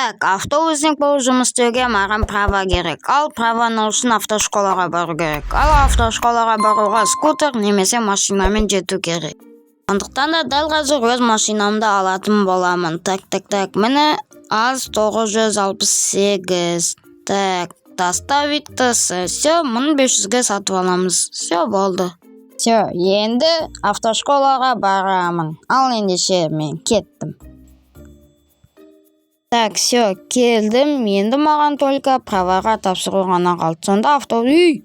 Так, автобусник болып жұмыс істеуге маған права керек. Ал праваны үшін автошколаға бару керек. Ал автошколаға баруға скутер немесе машинамен жету керек. Сондықтан да дәл қазір өз машинамды алатын боламын. Так, міне аз 968. Так, доставить все, 1500-ге сатып аламыз. Все болды. Все, енді автошколаға барамын. Ал ендеше мен кеттім. Так, все, келдім. Енді маған только праваға тапсыру ғана қалды. Сонда автобус...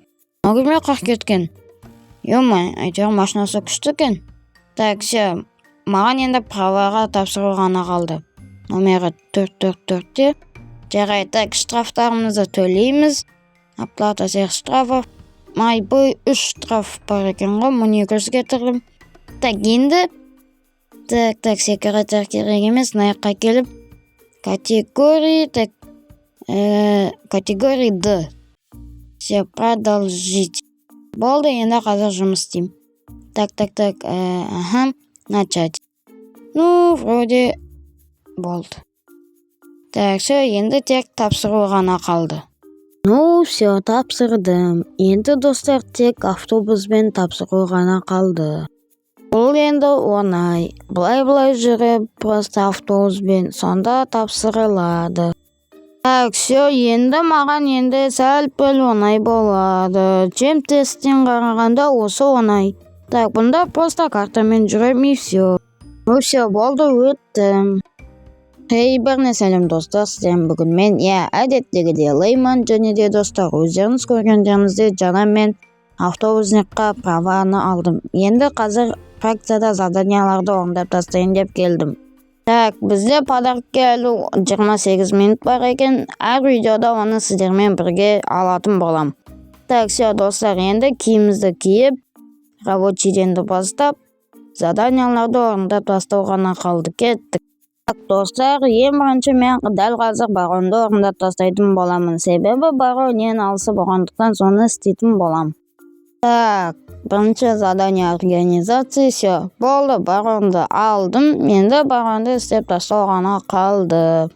Өгілме қақ кеткен. Ё-ма, әйтеуір машинасы күшті екен. Так, все, маған енді праваға тапсыру ғана қалды. Номері 444-те. Жарай, так, штрафтарымызды төлейміз. Оплата всех штрафов. Бұл 3 штраф бар екен ғой, 1200 кетірдім. Так, енді... Так, секретарь керек емес, наяққа келіп. Категория Д. Все, продолжить. Болды, енді қазір жұмыс істеймін. Так, начать. Вроде болды. Так, все, енді тек тапсыру ғана қалды. Все, тапсырдым. Енді достар, тек автобуспен тапсыру ғана қалды. Бұл енді оңай. Былай жүріп, просто автобуспен сонда тапсырылады. Так, все, енді маған енді сәл-пәл оңай болады. Чем тесттен қарағанда осы оңай. Так, бұнда просто картамен жүрем и все. Все, болды, өттім. Бір сәлем достар, сізден бүгін мен, әдеттегідей Лейман және де достар, өздеріңіз көргендеріңізде жаңа мен автобусникқа праваны алдым. Енді қазір фракцияда заданияларды орындап тастайын деп келдім. Так, бізде подаркке әлі 28 минут бар екен. Әр видеода оны сіздермен бірге алатын болам. Так, все достар, енді киімізді киіп, рабочийденді бастап, заданияларды орындап тастау ғана қалды, кеттік. Так, достар, ең бірінші мен дәл қазір баронды орындап тастайтын боламын. Себебі барон ең алысы болғандықтан соны істейтін болам. Так, бірінші задание организации, все, болды, баронды алдым, енді баронды істеп тастау ғана қалды.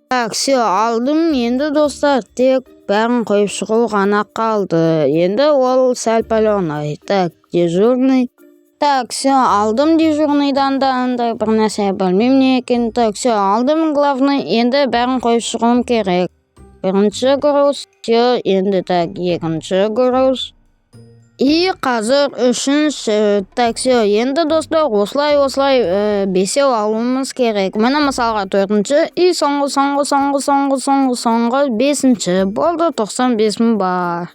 Так, все, алдым, енді достар, тек бәрін қойып шығу ғана қалды. Енді ол сәл-пәл оңай. Так, дежурный. Так, все, алдым дежурныйдан да андай бір нәрсе білмеймін не екен. Так, все, алдым главный, енді бәрін қойып шығуым керек. Бірінші груз, все, енді так, екінші груз. И қазір үшінші. Так, все, енді достар, осылай бесеу алуымыз керек. Мені мысалға төртінші, и соңғы бесінші. Болды, 95 мың бар.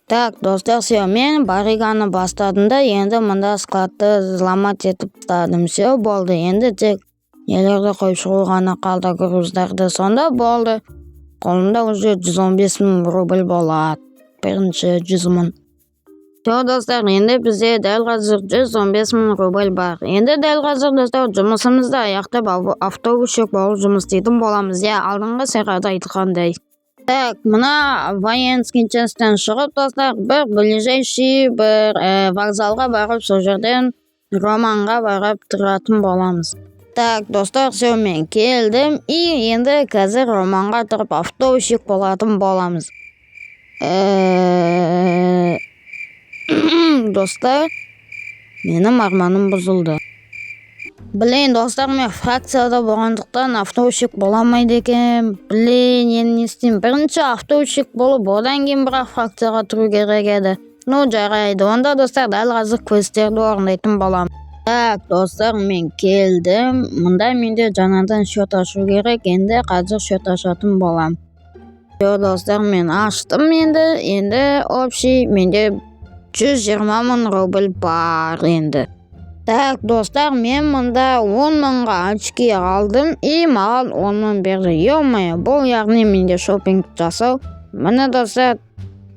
Так, достар, все, мен бариганы бастадым да, енді мұнда складты взломать етіп тастадым. Все, болды, енді тек нелерді қойып шығу ғана қалды, груздарды. Сонда болды. Қолымда уже 115 мың рубль болады. Бірінші 100 мың. Все, достар, енді бізде дәл қазір 115 мың рубль бар. Енді дәл қазір достар, жұмысымызды аяқтап автобусшек болып жұмыс істейтін боламыз. Алдыңғы сырғада айтқандай. Так, мына военский частьтен шығып достар, бір ближайший бір вокзалға барып, сол жерден Романға барып тұратын боламыз. Так, достар, все, мен келдім, и енді қазір Романға тұрып автобусшек болатын боламыз. Достар, менің арманым бұзылды. Блин, достар, мен фракцияда болғандықтан автобусшек боламайды екен. Блин, енді не істеймін? Бірінші автобусшек болып, одан кейін бірақ фракцияға тұру керек еді. Жарайды. Онда достар, дәл қазір квестерді орындайтын болам. Так, достар, мен келдім. Мұнда менде жаңадан счет ашу керек. Енді қазір счет ашатын болам. Все, достар, мен аштым енді общий менде 120 мың рубль бар енді. Так, достар, мен мұнда 10 мыңға очки алдым, и маған 10 мың берді. Ё-моё, бұл яғни менде шопинг жасау. Міне достар,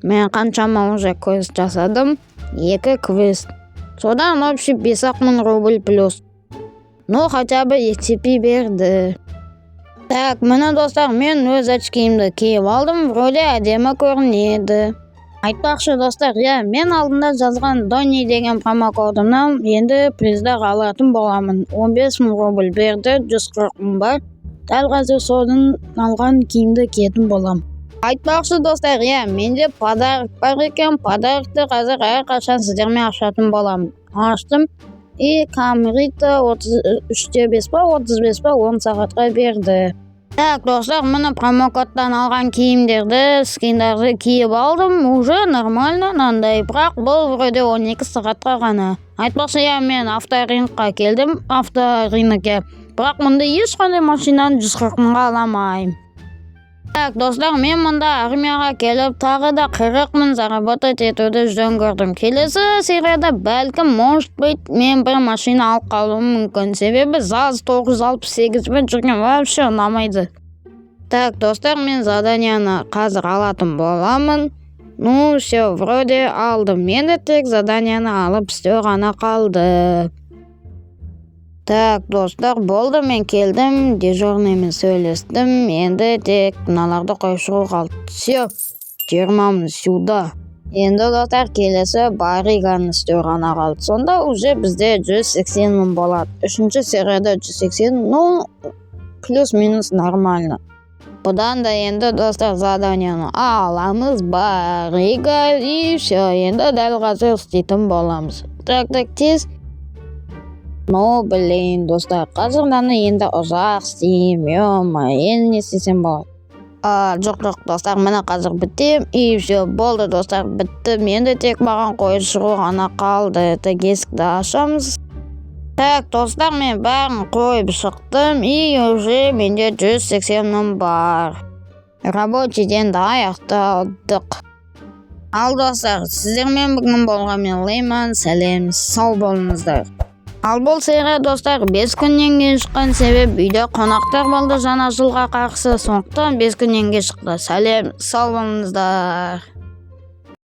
мен қаншама уже квест жасадым. 2 квест. Содан общий 5 мың рубль плюс. Хотя бы XP берді. Так, міне достар, мен өз очкиімді киіп алдым. Вроде әдемі көрінеді. Айтпақшы достар, мен алдында жазған Донни деген промокодымнан енді приздар алатын боламын. 15 мың рубль берді, 140 мың бар. дәл қазір содан алған киімді киетін болам. Айтпақшы достар, менде подарок бар екен. Подарокты қазір әрқашан сіздермен ашатын болам. Аштым. Камрита 33-5 па 35 па 10 сағатқа берді. Так, достар, міне промокодтан алған киімдерді, скиндерді киіп алдым. Уже нормально нандай, бірақ бұл вроде 12 сағатқа ғана. Айтпақшы, мен авторыныққа келдім, авторынықке. Бірақ мұнда ешқандай машинаны 140 мыңға аламайым. Так, достар, мен мұнда армияға келіп, тағы да 40 мың заработать етуді жөн көрдім. Келесі серияда бәлкім, может быть, мен бір машина алып қалуым мүмкін. Себебі ЗАЗ 968 мен жүрген вообще ұнамайды. Так, достар, мен заданияны қазір алатын боламын. Все, вроде алдым. Мен де тек заданияны алып істеу ғана қалды. Так, достар, болды, мен келдім, дежурныймен сөйлестім, енді тек мыналарды қойып шығу қалды. Все, жиырмамыз сюда. Енді достар, келесі бариганы істеу ғана қалды. Сонда уже бізде 180 мың болады. Үшінші серияда 180, плюс-минус нормально. Бұдан да енді достар заданияны аламыз, барига, и все, енді дәл қазір істейтін боламыз. Так, тез. Достар, қазірданы енді ұзақ істеймін, енді не істесем болады. Жоқ, достар, міне қазір біттім, и все, болды достар, бітті. Менде тек маған қойып шығу ғана қалды. Так, есікті ашамыз. Так, достар, мен бәрін қойып шықтым, и уже менде 180 мың бар. Рабочийден де аяқтадық. Ал достар, сіздермен бүгін болғанмен Лейман, сәлем, сау болыңыздар. Ал бұл серия достар 5 күннен кейін шыққан, себеп үйде қонақтар болды жаңа жылға қарсы, сондықтан 5 күннен кейін шықты. Сәлем, сау болыңыздар.